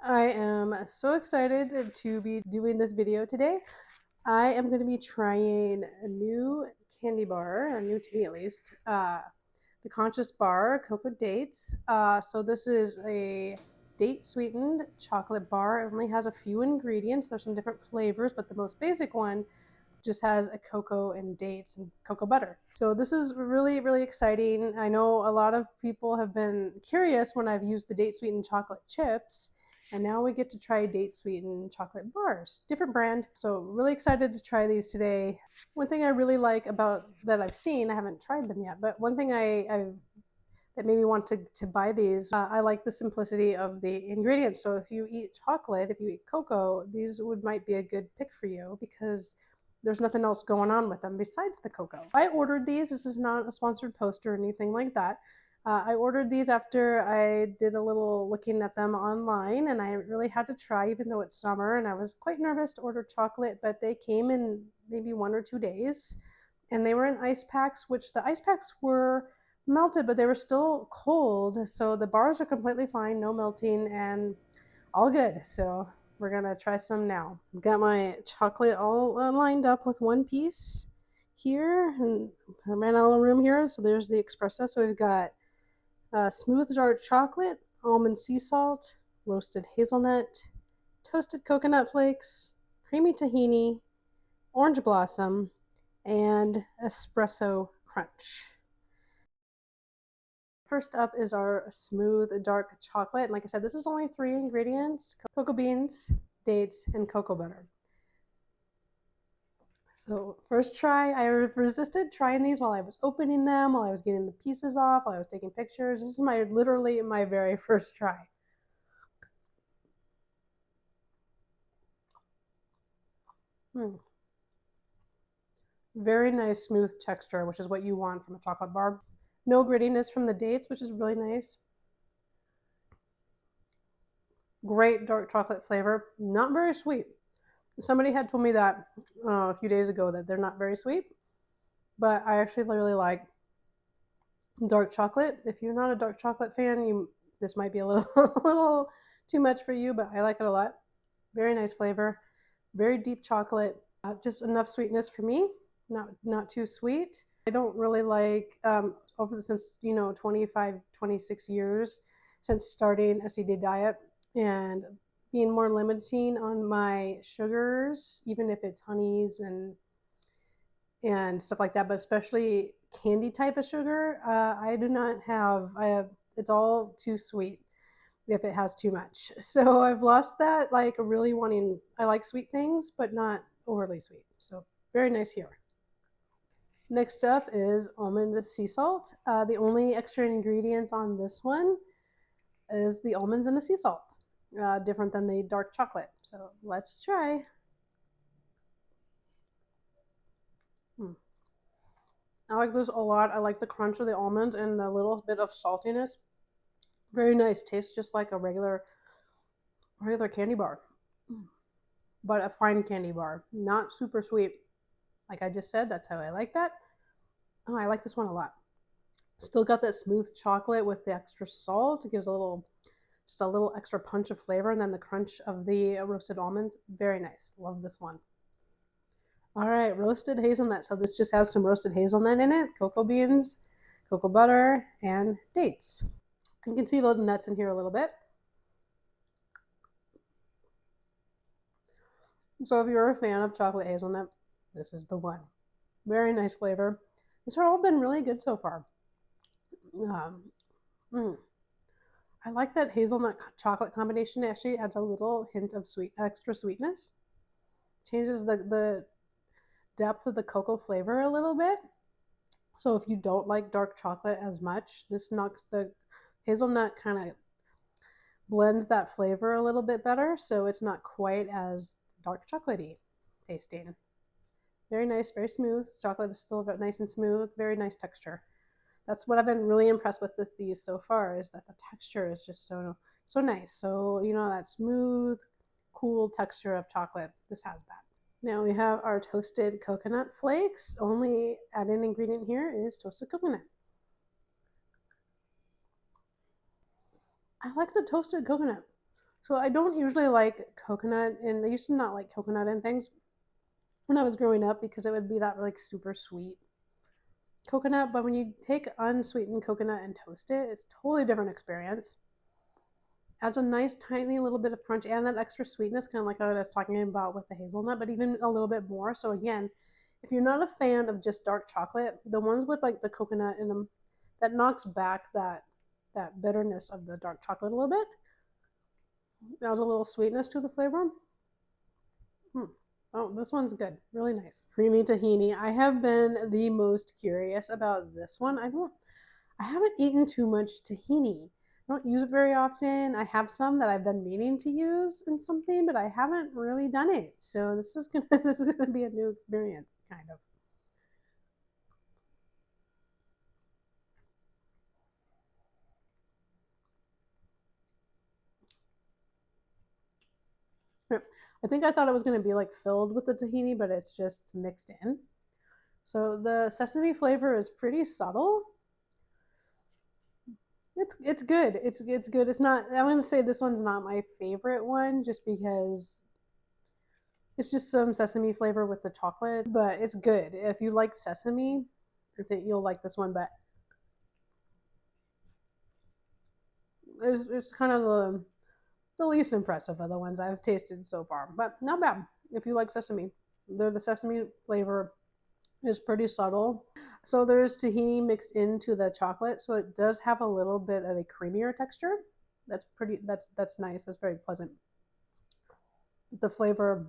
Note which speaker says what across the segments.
Speaker 1: I am so excited to be doing this video today. I am going to be trying a new candy bar, or new to me at least, the Conscious Bar Cacao Dates. So this is a date sweetened chocolate bar. It only has a few ingredients. There's some different flavors, but the most basic one just has a cocoa and dates and cocoa butter. So this is really, really exciting. I know a lot of people have been curious when I've used the date sweetened chocolate chips, and now we get to try date sweetened chocolate bars, different brand. So really excited to try these today. One thing I really like about that I've seen, I haven't tried them yet, but one thing that made me want to buy these, I like the simplicity of the ingredients. So if you eat chocolate, if you eat cocoa, these might be a good pick for you because there's nothing else going on with them besides the cocoa. I ordered these. This is not a sponsored post or anything like that. I ordered these after I did a little looking at them online, and I really had to try, even though it's summer, and I was quite nervous to order chocolate, but they came in maybe 1 or 2 days, and they were in ice packs, which the ice packs were melted, but they were still cold, so the bars are completely fine, no melting, and all good. So we're gonna try some now. I've got my chocolate all lined up with one piece here, and I ran out of room here, so there's the espresso. So we've got smooth dark chocolate, almond sea salt, roasted hazelnut, toasted coconut flakes, creamy tahini, orange blossom, and espresso crunch. First up is our smooth dark chocolate. And like I said, this is only 3 ingredients: cocoa beans, dates, and cocoa butter. So first try, I resisted trying these while I was opening them, while I was getting the pieces off, while I was taking pictures. This is literally my very first try. Very nice smooth texture, which is what you want from a chocolate bar. No grittiness from the dates, which is really nice. Great dark chocolate flavor. Not very sweet. Somebody had told me that a few days ago that they're not very sweet, but I actually really like dark chocolate. If you're not a dark chocolate fan, this might be a little a little too much for you, but I like it a lot. Very nice flavor, very deep chocolate, just enough sweetness for me, not too sweet. I don't really like since 25, 26 years since starting SCD Diet and being more limiting on my sugars, even if it's honeys and stuff like that, but especially candy type of sugar. I do not have. It's all too sweet if it has too much. So I've lost that. Like really wanting. I like sweet things, but not overly sweet. So very nice here. Next up is Almond Sea Salt. The only extra ingredients on this one is the almonds and the sea salt. Different than the dark chocolate. So let's try. I like this a lot. I like the crunch of the almonds and the little bit of saltiness. Very nice. Tastes just like a regular candy bar, but a fine candy bar. Not super sweet. Like I just said, that's how I like that. Oh, I like this one a lot. Still got that smooth chocolate with the extra salt. It gives just a little extra punch of flavor, and then the crunch of the roasted almonds. Very nice. Love this one. All right, roasted hazelnut. So this just has some roasted hazelnut in it, cocoa beans, cocoa butter, and dates. You can see the nuts in here a little bit. So if you're a fan of chocolate hazelnut, this is the one. Very nice flavor. These have all been really good so far. I like that hazelnut chocolate combination. It actually adds a little hint of extra sweetness. Changes the depth of the cocoa flavor a little bit. So if you don't like dark chocolate as much, this knocks the hazelnut kind of blends that flavor a little bit better, so it's not quite as dark chocolatey tasting. Very nice, very smooth. Chocolate is still nice and smooth. Very nice texture. That's what I've been really impressed with these so far, is that the texture is just so nice. So that smooth, cool texture of chocolate. This has that. Now we have our toasted coconut flakes. Only added ingredient here is toasted coconut. I like the toasted coconut. So I don't usually like coconut, and I used to not like coconut in things when I was growing up because it would be that like super sweet coconut. But when you take unsweetened coconut and toast it, it's a totally different experience. Adds a nice tiny little bit of crunch and that extra sweetness, kind of like I was talking about with the hazelnut, but even a little bit more. So again, if you're not a fan of just dark chocolate, the ones with like the coconut in them, that knocks back that bitterness of the dark chocolate a little bit. Adds a little sweetness to the flavor. Oh, this one's good. Really nice. Creamy tahini. I have been the most curious about this one. I haven't eaten too much tahini. I don't use it very often. I have some that I've been meaning to use in something, but I haven't really done it. So this is gonna be a new experience, kind of. I think I thought it was going to be like filled with the tahini, but it's just mixed in. So the sesame flavor is pretty subtle. It's good. It's good. It's not. I want to say this one's not my favorite one, just because it's just some sesame flavor with the chocolate. But it's good. If you like sesame, I think you'll like this one. But it's kind of the least impressive of the ones I've tasted so far. But not bad if you like sesame. The sesame flavor is pretty subtle. So there's tahini mixed into the chocolate, so it does have a little bit of a creamier texture. That's pretty. That's nice. That's very pleasant. The flavor.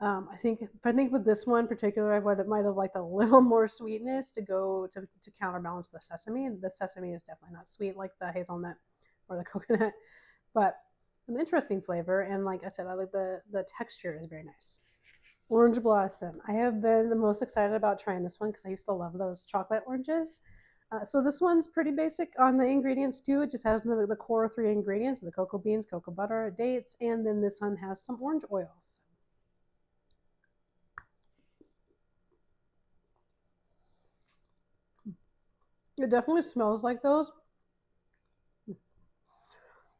Speaker 1: I think with this one in particular, I might have liked a little more sweetness to go to counterbalance the sesame. The sesame is definitely not sweet like the hazelnut or the coconut, but an interesting flavor. And like I said, I like the texture is very nice. Orange Blossom. I have been the most excited about trying this one because I used to love those chocolate oranges. So this one's pretty basic on the ingredients too. It just has the core 3 ingredients: the cocoa beans, cocoa butter, dates, and then this one has some orange oils. It definitely smells like those.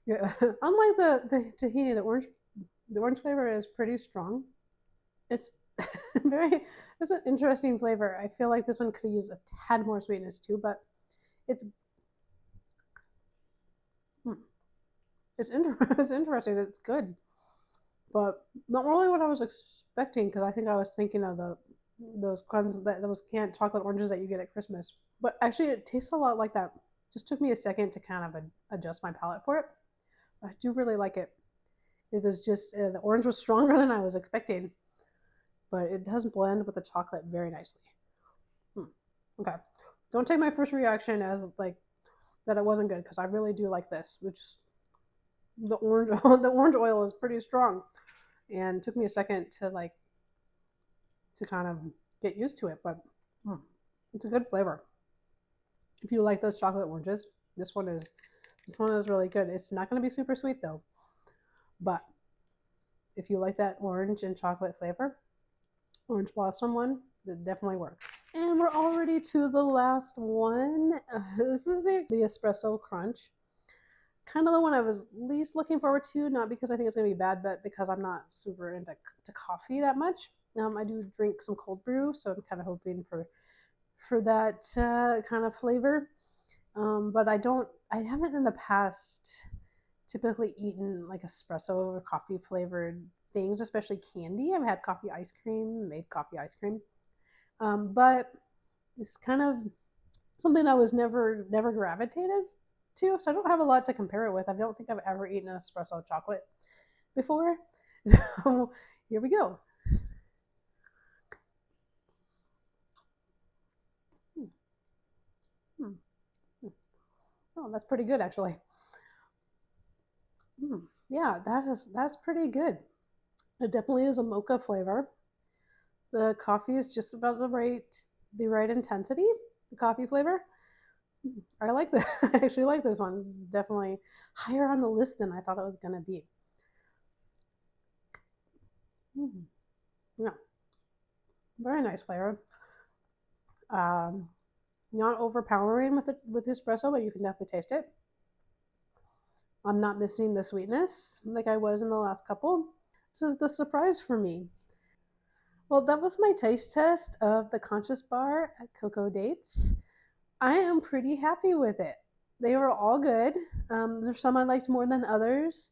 Speaker 1: Yeah, unlike the tahini, the orange flavor is pretty strong. It's it's an interesting flavor. I feel like this one could use a tad more sweetness too, but it's it's interesting. It's good, but not really what I was expecting because I think I was thinking of those canned chocolate oranges that you get at Christmas. But actually, it tastes a lot like that. It just took me a second to kind of adjust my palate for it. I do really like it. It was just the orange was stronger than I was expecting, but it does blend with the chocolate very nicely. Okay, don't take my first reaction as like that it wasn't good because I really do like this. Which is the orange the orange oil is pretty strong, and it took me a second to kind of get used to it, but it's a good flavor. If you like those chocolate oranges, this one is really good. It's not going to be super sweet though, but if you like that orange and chocolate flavor, Orange Blossom one, it definitely works. And we're already to the last one. This is the Espresso Crunch. Kind of the one I was least looking forward to, not because I think it's going to be bad, but because I'm not super into coffee that much. I do drink some cold brew, so I'm kind of hoping for that kind of flavor. But I haven't in the past typically eaten like espresso or coffee flavored things, especially candy. I've had coffee ice cream, made coffee ice cream, but it's kind of something I was never gravitated to, so I don't have a lot to compare it with. I don't think I've ever eaten an espresso chocolate before, so here we go. Oh, that's pretty good actually. Yeah, that's pretty good. It definitely is a mocha flavor. The coffee is just about the right intensity. The coffee flavor. I like this. I actually like this one. This is definitely higher on the list than I thought it was gonna be. Yeah, very nice flavor. Not overpowering with the espresso, but you can definitely taste it. I'm not missing the sweetness like I was in the last couple. This is the surprise for me. Well, that was my taste test of the Conscious Bar Cacao Dates. I am pretty happy with it. They were all good. There's some I liked more than others,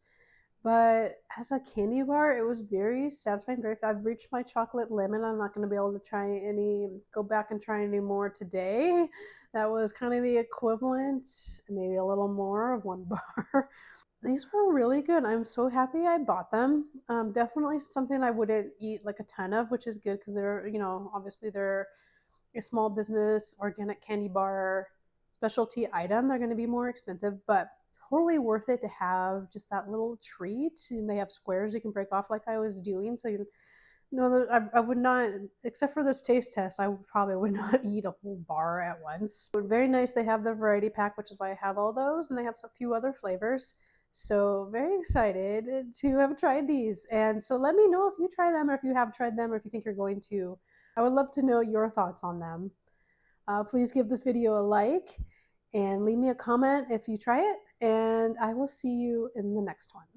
Speaker 1: but as a candy bar, it was very satisfying. I've reached my chocolate limit. I'm not going to be able to go back and try any more today. That was kind of the equivalent, maybe a little more of one bar. These were really good. I'm so happy I bought them. Definitely something I wouldn't eat like a ton of, which is good because they're, obviously they're a small business, organic candy bar, specialty item. They're going to be more expensive, but totally worth it to have just that little treat. And they have squares you can break off like I was doing. So, I would not, except for this taste test, I probably would not eat a whole bar at once. But very nice. They have the variety pack, which is why I have all those. And they have a few other flavors. So very excited to have tried these. And so let me know if you try them or if you have tried them or if you think you're going to. I would love to know your thoughts on them. Please give this video a like and leave me a comment if you try it. And I will see you in the next one.